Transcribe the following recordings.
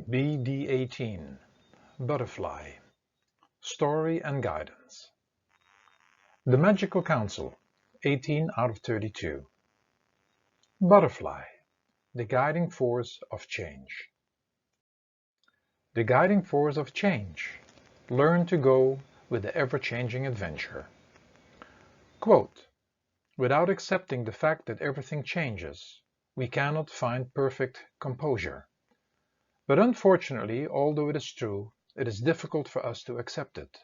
Bd18 Butterfly Story and Guidance. The Magical Council, 18 out of 32. Butterfly, the guiding force of change. The guiding force of change. Learn to go with the ever-changing adventure. Quote, without accepting the fact that everything changes, we cannot find perfect composure. But unfortunately, although it is true, it is difficult for us to accept it.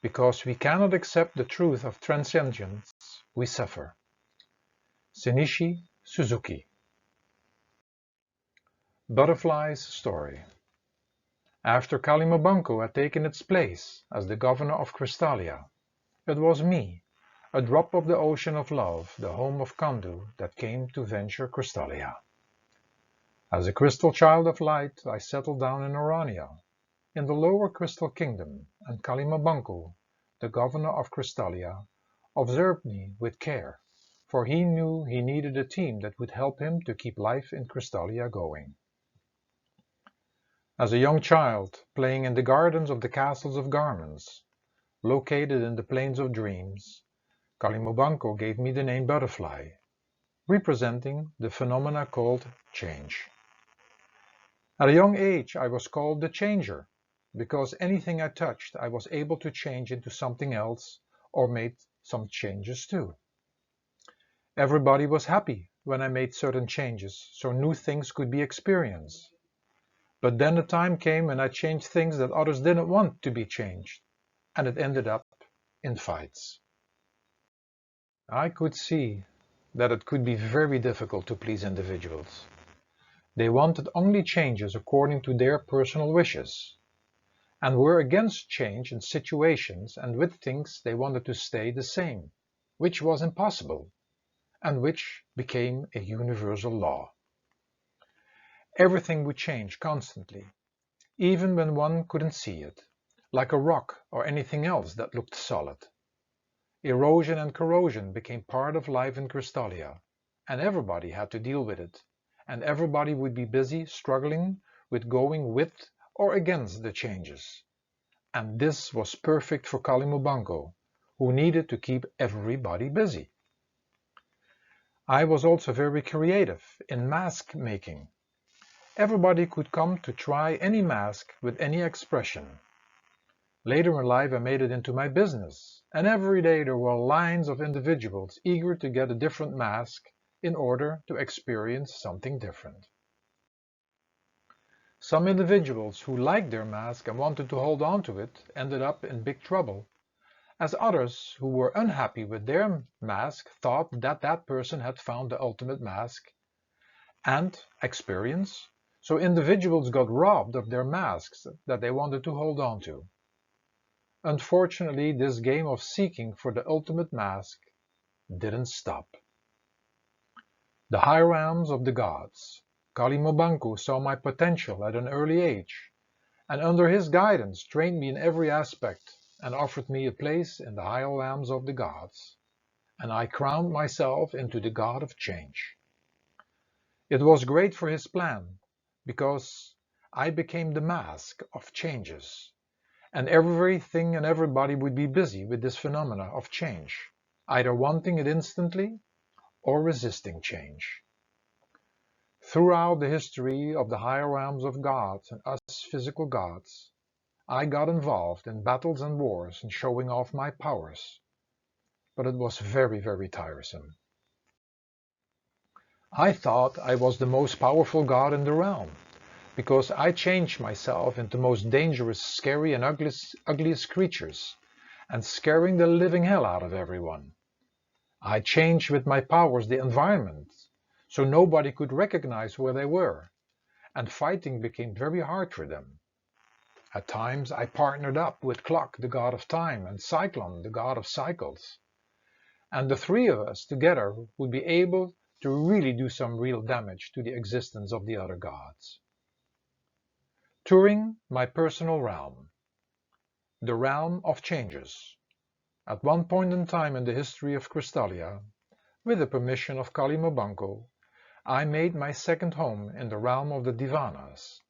Because we cannot accept the truth of transcendence, we suffer. Shinichi Suzuki. Butterfly's story. After Kalimobanko had taken its place as the governor of Crystalia, it was me, a drop of the ocean of love, the home of Kandu, that came to venture Crystalia. As a crystal child of light, I settled down in Orania, in the lower crystal kingdom, and Kalimobanko, the governor of Crystalia, observed me with care, for he knew he needed a team that would help him to keep life in Crystalia going. As a young child, playing in the gardens of the castles of garments, located in the plains of dreams, Kalimobanko gave me the name Butterfly, representing the phenomena called change. At a young age, I was called the Changer, because anything I touched, I was able to change into something else or made some changes too. Everybody was happy when I made certain changes, so new things could be experienced. But then the time came when I changed things that others didn't want to be changed, and it ended up in fights. I could see that it could be very difficult to please individuals. They wanted only changes according to their personal wishes, and were against change in situations and with things they wanted to stay the same, which was impossible, and which became a universal law. Everything would change constantly, even when one couldn't see it, like a rock or anything else that looked solid. Erosion and corrosion became part of life in Crystalia, and everybody had to deal with it, and everybody would be busy struggling with going with or against the changes. And this was perfect for Kalimobanko, who needed to keep everybody busy. I was also very creative in mask making. Everybody could come to try any mask with any expression. Later in life I made it into my business, and every day there were lines of individuals eager to get a different mask in order to experience something different. Some individuals who liked their mask and wanted to hold on to it ended up in big trouble, as others who were unhappy with their mask thought that that person had found the ultimate mask and experience, so individuals got robbed of their masks that they wanted to hold on to. Unfortunately, this game of seeking for the ultimate mask didn't stop. The high realms of the gods. Kalimobanko saw my potential at an early age, and under his guidance trained me in every aspect and offered me a place in the high realms of the gods, and I crowned myself into the god of change. It was great for his plan, because I became the mask of changes, and everything and everybody would be busy with this phenomena of change, either wanting it instantly or resisting change. Throughout the history of the higher realms of gods and us physical gods, I got involved in battles and wars and showing off my powers, but it was very, very tiresome. I thought I was the most powerful god in the realm, because I changed myself into most dangerous, scary and ugliest creatures, and scaring the living hell out of everyone. I changed with my powers the environment, so nobody could recognize where they were, and fighting became very hard for them. At times I partnered up with Clock, the god of time, and Cyclone, the god of cycles, and the three of us together would be able to really do some real damage to the existence of the other gods. Touring my personal realm, the realm of changes. At one point in time in the history of Crystalia, with the permission of Kalimobanko, I made my second home in the realm of the Divanas,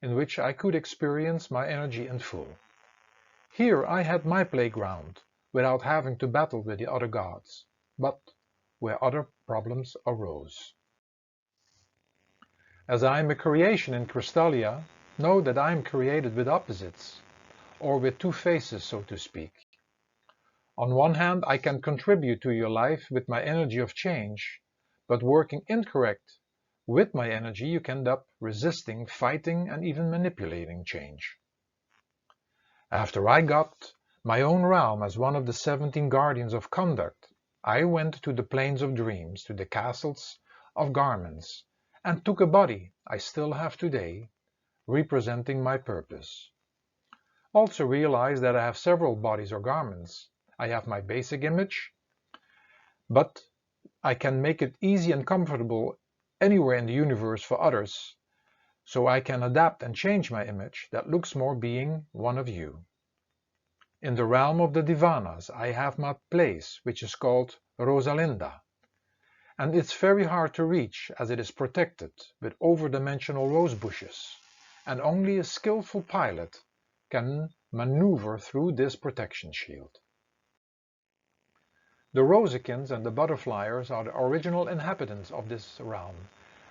in which I could experience my energy in full. Here I had my playground, without having to battle with the other gods, but where other problems arose. As I am a creation in Crystallia, know that I am created with opposites, or with two faces, so to speak. On one hand, I can contribute to your life with my energy of change, but working incorrect with my energy, you can end up resisting, fighting, and even manipulating change. After I got my own realm as one of the 17 guardians of conduct, I went to the plains of dreams, to the castles of garments, and took a body I still have today, representing my purpose. Also realize that I have several bodies or garments. I have my basic image, but I can make it easy and comfortable anywhere in the universe for others, so I can adapt and change my image that looks more being one of you. In the realm of the Divanas, I have my place, which is called Rosalinda, and it's very hard to reach as it is protected with over-dimensional rose bushes, and only a skillful pilot can maneuver through this protection shield. The Rosekins and the Butterflyers are the original inhabitants of this realm,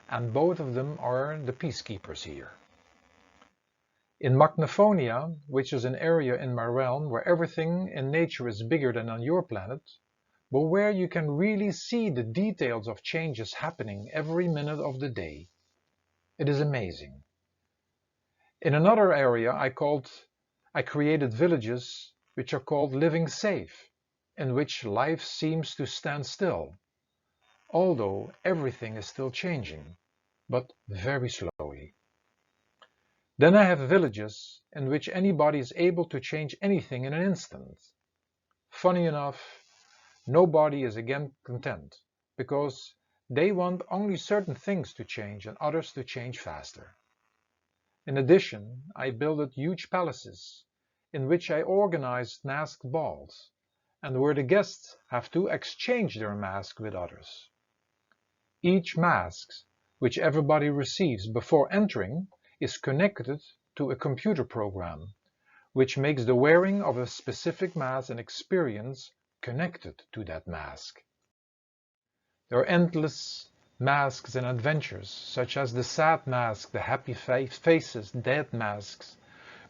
and both of them are the peacekeepers here. In Magnophonia, which is an area in my realm where everything in nature is bigger than on your planet, but where you can really see the details of changes happening every minute of the day. It is amazing. In another area I created villages which are called living safe, in which life seems to stand still, although everything is still changing, but very slowly. Then I have villages in which anybody is able to change anything in an instant. Funny enough, nobody is again content, because they want only certain things to change and others to change faster. In addition, I built huge palaces, in which I organized masked balls, and where the guests have to exchange their mask with others. Each mask, which everybody receives before entering, is connected to a computer program, which makes the wearing of a specific mask an experience connected to that mask. There are endless masks and adventures, such as the sad mask, the happy faces, dead masks,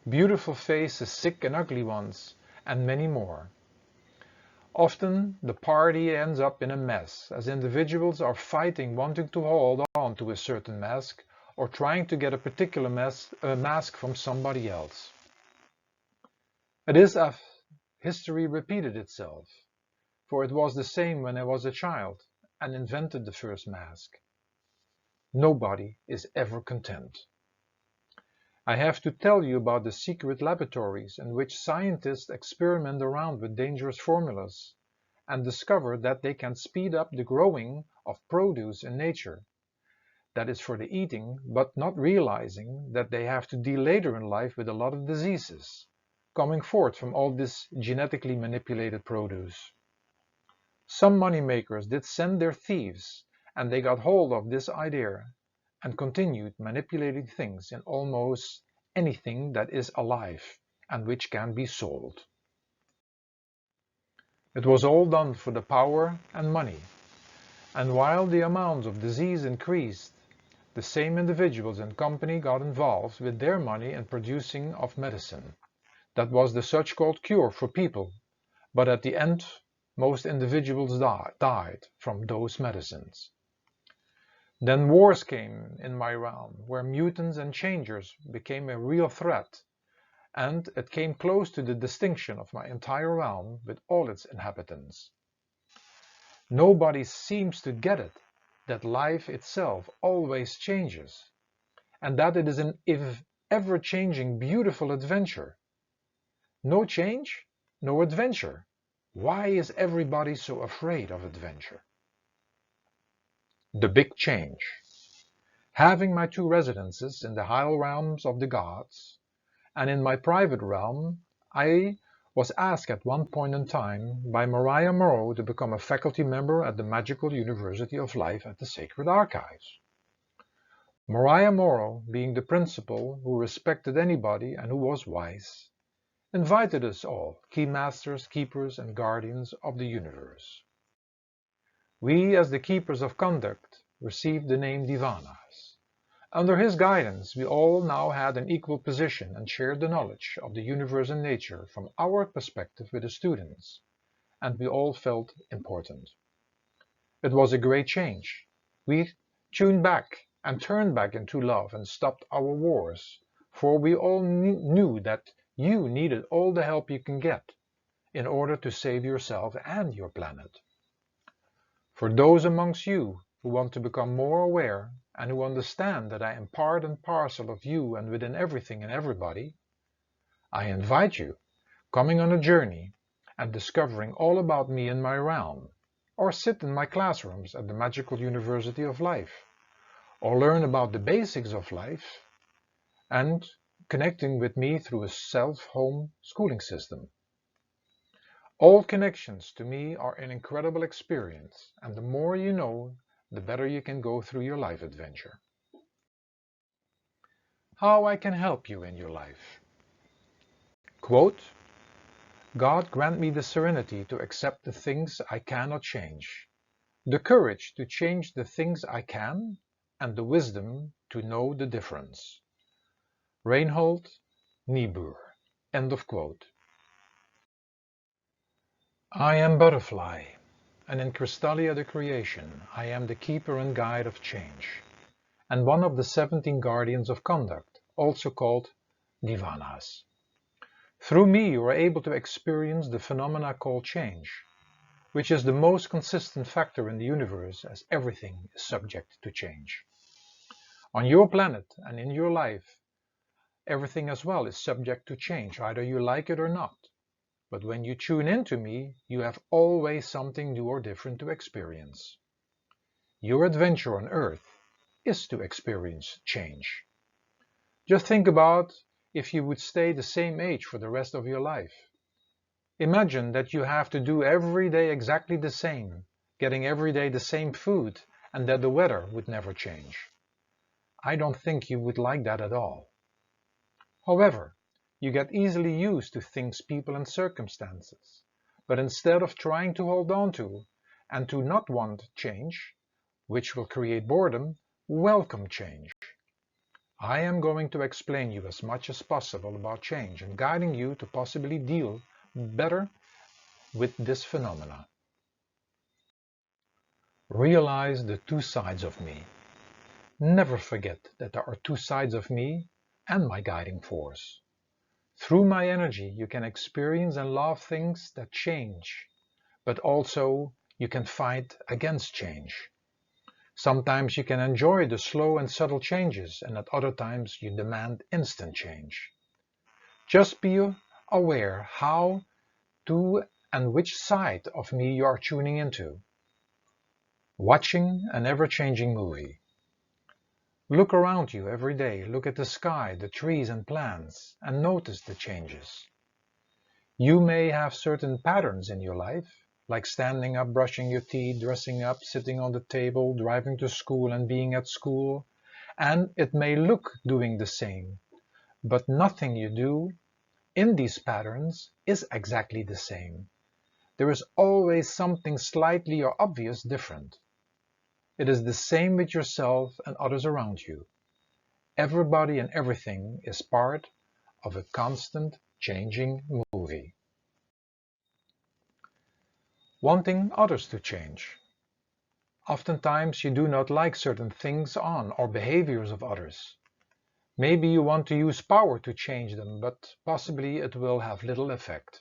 beautiful faces, sick and ugly ones, and many more. Often the party ends up in a mess, as individuals are fighting wanting to hold on to a certain mask, or trying to get a particular mask from somebody else. It is as history repeated itself, for it was the same when I was a child and invented the first mask. Nobody is ever content. I have to tell you about the secret laboratories in which scientists experiment around with dangerous formulas and discover that they can speed up the growing of produce in nature that is for the eating, but not realizing that they have to deal later in life with a lot of diseases coming forth from all this genetically manipulated produce. Some moneymakers did send their thieves, and they got hold of this idea and continued manipulating things in almost anything that is alive and which can be sold. It was all done for the power and money, and while the amounts of disease increased, the same individuals and company got involved with their money in producing of medicine. That was the such-called cure for people, but at the end most individuals died from those medicines. Then wars came in my realm, where mutants and changers became a real threat, and it came close to the extinction of my entire realm with all its inhabitants. Nobody seems to get it, that life itself always changes, and that it is an ever-changing beautiful adventure. No change, no adventure. Why is everybody so afraid of adventure? The big change. Having my two residences in the high realms of the gods, and in my private realm, I was asked at one point in time by Maria Moreau to become a faculty member at the Magical University of Life at the Sacred Archives. Maria Moro, being the principal who respected anybody and who was wise, invited us all, key masters, keepers, and guardians of the universe. We, as the keepers of conduct, received the name Divanas. Under his guidance, we all now had an equal position and shared the knowledge of the universe and nature from our perspective with the students, and we all felt important. It was a great change. We tuned back and turned back into love and stopped our wars, for we all knew that you needed all the help you can get in order to save yourself and your planet. For those amongst you who want to become more aware and who understand that I am part and parcel of you and within everything and everybody, I invite you, coming on a journey and discovering all about me in my realm, or sit in my classrooms at the Magical University of Life, or learn about the basics of life and connecting with me through a self-home schooling system. All connections to me are an incredible experience, and the more you know, the better you can go through your life adventure. How I can help you in your life. Quote, God grant me the serenity to accept the things I cannot change, the courage to change the things I can, and the wisdom to know the difference. Reinhold Niebuhr. End of quote. I am Butterfly, and in Crystallia the Creation I am the keeper and guide of change, and one of the 17 guardians of conduct, also called Divanas. Through me you are able to experience the phenomena called change, which is the most consistent factor in the universe, as everything is subject to change. On your planet and in your life, everything as well is subject to change, either you like it or not. But when you tune into me, you have always something new or different to experience. Your adventure on Earth is to experience change. Just think about if you would stay the same age for the rest of your life. Imagine that you have to do every day exactly the same, getting every day the same food, and that the weather would never change. I don't think you would like that at all. However, you get easily used to things, people and circumstances. But instead of trying to hold on to and to not want change, which will create boredom, welcome change. I am going to explain you as much as possible about change and guiding you to possibly deal better with this phenomena. Realize the two sides of me. Never forget that there are two sides of me and my guiding force. Through my energy you can experience and love things that change, but also you can fight against change. Sometimes you can enjoy the slow and subtle changes, and at other times you demand instant change. Just be aware how to and which side of me you are tuning into. Watching an ever-changing movie. Look around you every day, look at the sky, the trees and plants, and notice the changes. You may have certain patterns in your life, like standing up, brushing your teeth, dressing up, sitting on the table, driving to school and being at school, and it may look doing the same, but nothing you do in these patterns is exactly the same. There is always something slightly or obvious different. It is the same with yourself and others around you. Everybody and everything is part of a constant changing movie. Wanting others to change. Oftentimes you do not like certain things on or behaviors of others. Maybe you want to use power to change them, but possibly it will have little effect.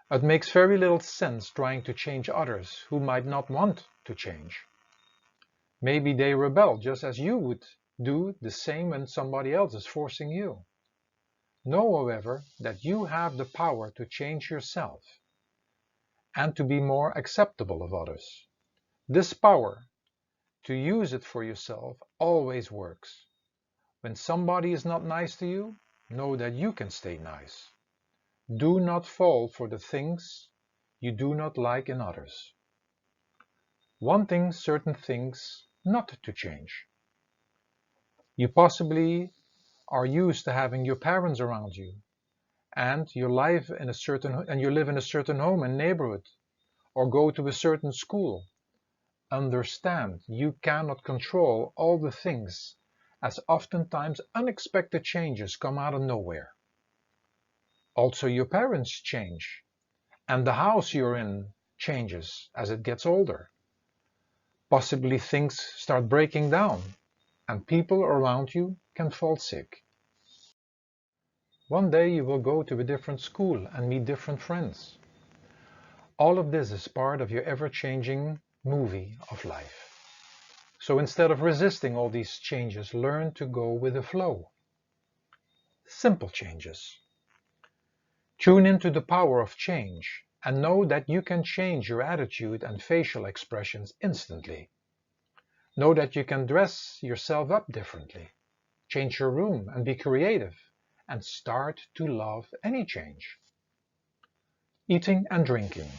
It makes very little sense trying to change others who might not want to change. Maybe they rebel just as you would do the same when somebody else is forcing you. Know, however, that you have the power to change yourself and to be more acceptable of others. This power, to use it for yourself, always works. When somebody is not nice to you, know that you can stay nice. Do not fall for the things you do not like in others. Wanting certain things not to change. You possibly are used to having your parents around you, and you live in a certain home and neighborhood, or go to a certain school. Understand, you cannot control all the things, as oftentimes unexpected changes come out of nowhere. Also, your parents change, and the house you're in changes as it gets older. Possibly things start breaking down, and people around you can fall sick. One day you will go to a different school and meet different friends. All of this is part of your ever-changing movie of life. So instead of resisting all these changes, learn to go with the flow. Simple changes. Tune into the power of change and know that you can change your attitude and facial expressions instantly. Know that you can dress yourself up differently, change your room and be creative, and start to love any change. Eating and drinking.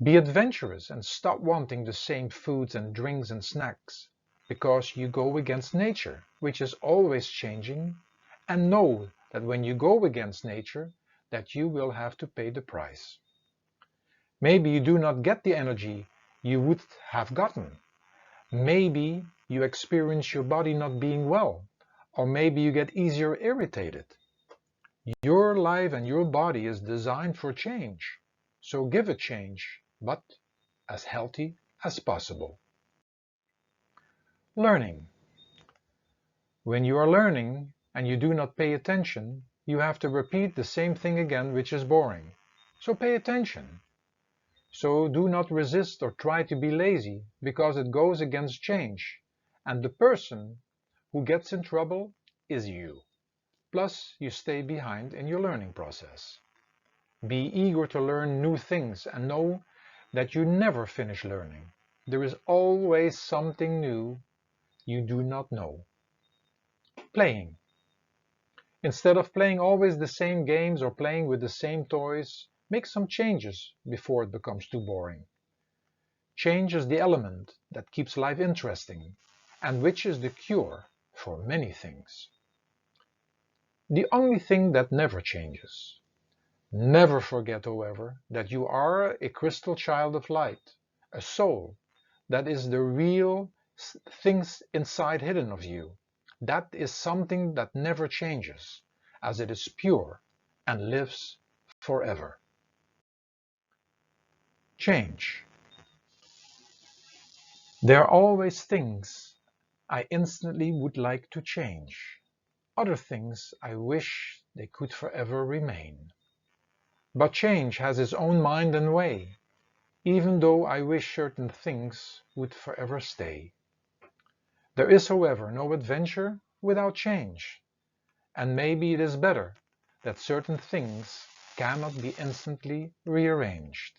Be adventurous and stop wanting the same foods and drinks and snacks, because you go against nature, which is always changing, and know that when you go against nature, that you will have to pay the price. Maybe you do not get the energy you would have gotten. Maybe you experience your body not being well, or maybe you get easier irritated. Your life and your body is designed for change, so give it change, but as healthy as possible. Learning. When you are learning and you do not pay attention, you have to repeat the same thing again, which is boring. So pay attention. So do not resist or try to be lazy, because it goes against change, and the person who gets in trouble is you. Plus, you stay behind in your learning process. Be eager to learn new things and know that you never finish learning. There is always something new you do not know. Playing. Instead of playing always the same games or playing with the same toys, make some changes before it becomes too boring. Change is the element that keeps life interesting, and which is the cure for many things. The only thing that never changes. Never forget, however, that you are a crystal child of light, a soul that is the real things inside hidden of you. That is something that never changes, as it is pure and lives forever. Change. There are always things I instantly would like to change. Other things I wish they could forever remain. But change has its own mind and way, even though I wish certain things would forever stay. There is, however, no adventure without change, and maybe it is better that certain things cannot be instantly rearranged.